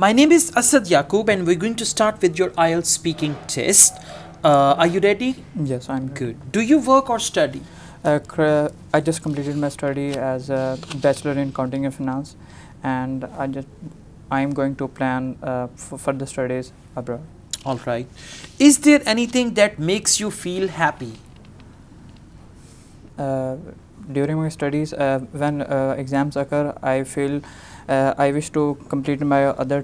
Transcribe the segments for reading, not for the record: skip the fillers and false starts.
My name is Asad Yaqub, and we're going to start with your IELTS speaking test. Are you ready? Yes, I'm ready. Good. Do you work or study? I just completed my study as a bachelor in accounting and finance, and I'm going to plan for further studies abroad. All right. Is there anything that makes you feel happy? Uh, During my studies, when exams occur, I feel I wish to complete my other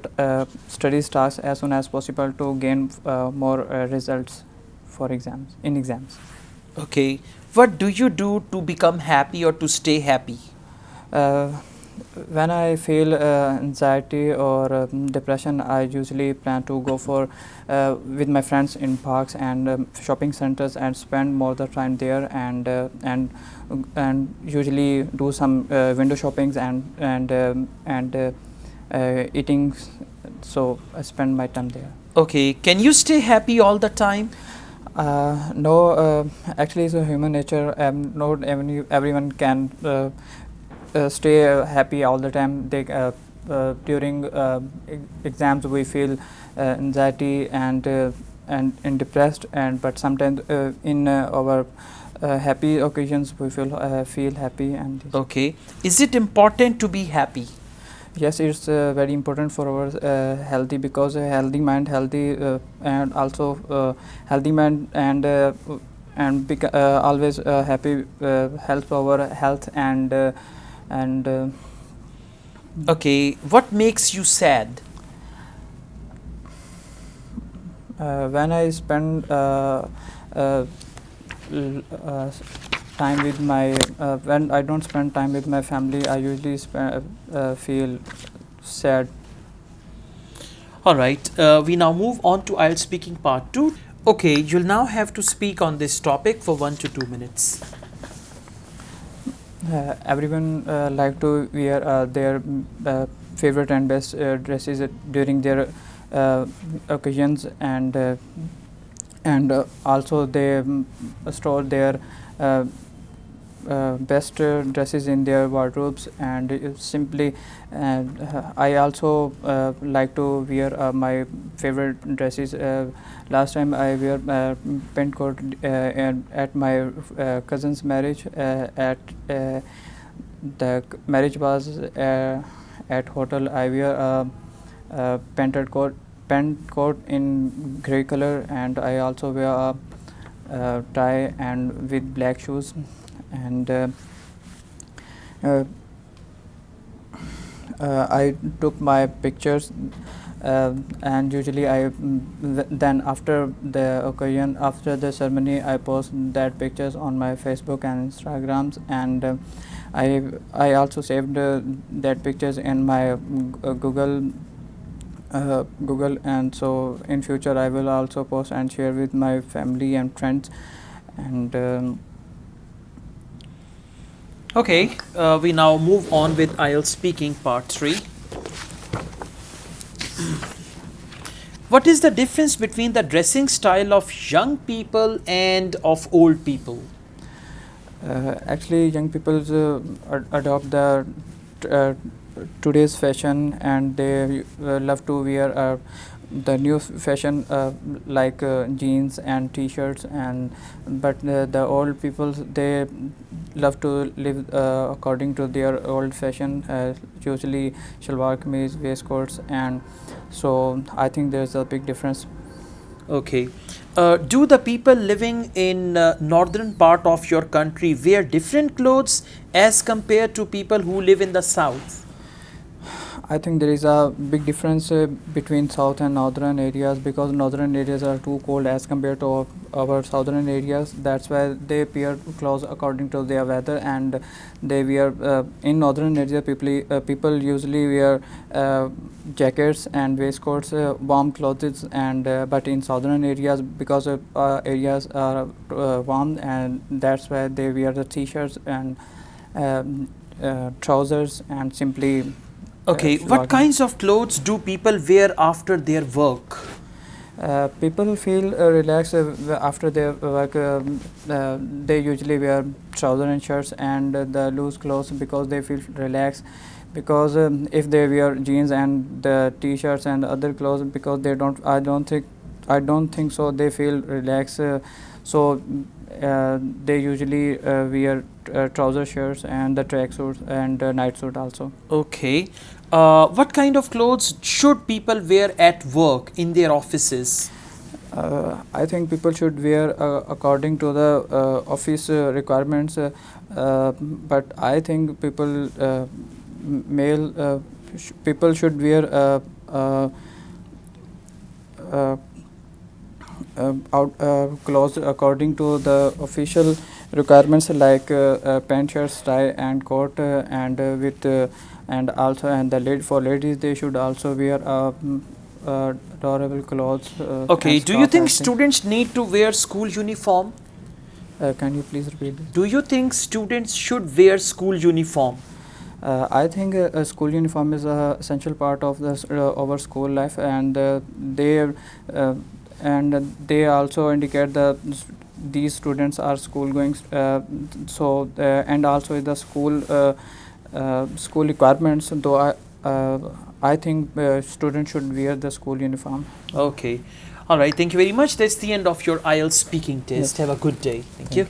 studies tasks as soon as possible to gain more results for exams. Okay. What do you do to become happy or to stay happy? Uh, when I feel anxiety or depression, I usually plan to go for with my friends in parks and shopping centers and spend more the time there and usually do some window shoppings and eating. So I spend my time there. Okay. Can you stay happy all the time? No, actually, it's a human nature. Not everyone can stay happy all the time. During exams we feel anxiety and depressed, and but sometimes in our happy occasions we feel happy and Okay. Is it important to be happy? yes, it's very important for our healthy, because a healthy mind, healthy and also healthy mind and always happy helps our health and Okay. What makes you sad? when I spend l- uh, time with my when I don't spend time with my family, I usually feel sad. All right. We now move on to IELTS speaking part 2. Okay. You'll now have to speak on this topic for 1 to 2 minutes. Everyone like to wear their favorite and best dresses during their occasions, and also they store their uh, best dresses in their wardrobes, and simply I also like to wear my favorite dresses. Last time I wear pent coat at my cousin's marriage. At the marriage was at hotel. I wear a pent coat in gray color, and I also wear a tie and with black shoes, and uh, I took my pictures, and usually then after the occasion, after the ceremony, I post that pictures on my Facebook and Instagrams, and I also saved that pictures in my Google, and so in future I will also post and share with my family and friends, and Okay, we now move on with IELTS speaking part 3. What is the difference between the dressing style of young people and of old people? actually young people adopt the uh, today's fashion, and they love to wear the new fashion, like jeans and t-shirts, and but the old people, they love to live according to their old fashion, usually shalwar kameez, waistcoats, and so I think there's a big difference. Okay. Do the people living in northern part of your country wear different clothes as compared to people who live in the south? I think there is a big difference between south and northern areas, because northern areas are too cold as compared to our southern areas. That's why they wear clothes according to their weather, and they wear in northern area people usually wear jackets and waistcoats, warm clothes, and but in southern areas, because areas are warm, and that's why they wear the t-shirts and trousers and simply Okay, what shalwar. kinds of clothes do people wear after their work? People feel relaxed after their work. They usually wear trousers and shirts and the loose clothes, because they feel relaxed. because if they wear jeans and the t-shirts and other clothes, because they don't, I don't think so they feel relaxed, so they usually wear trouser shirts and the track suits and night suit also. Okay. What kind of clothes should people wear at work in their offices? I think people should wear according to the office requirements, but I think people male people should wear uh, uh, clothes according to the official requirements, like pant, shirt, tie and coat, with and also, and for ladies they should also wear adorable clothes Okay. and Do you scarf, think I think. students need to wear school uniform? Can you please repeat this? Do you think students should wear school uniform? I think a school uniform is a essential part of the our school life, and uh, they also indicate that these students are school going. And also the school requirements. Though I think students should wear the school uniform. Okay. All right. Thank you very much. That's the end of your IELTS speaking test. Yes. Have a good day. Thank you.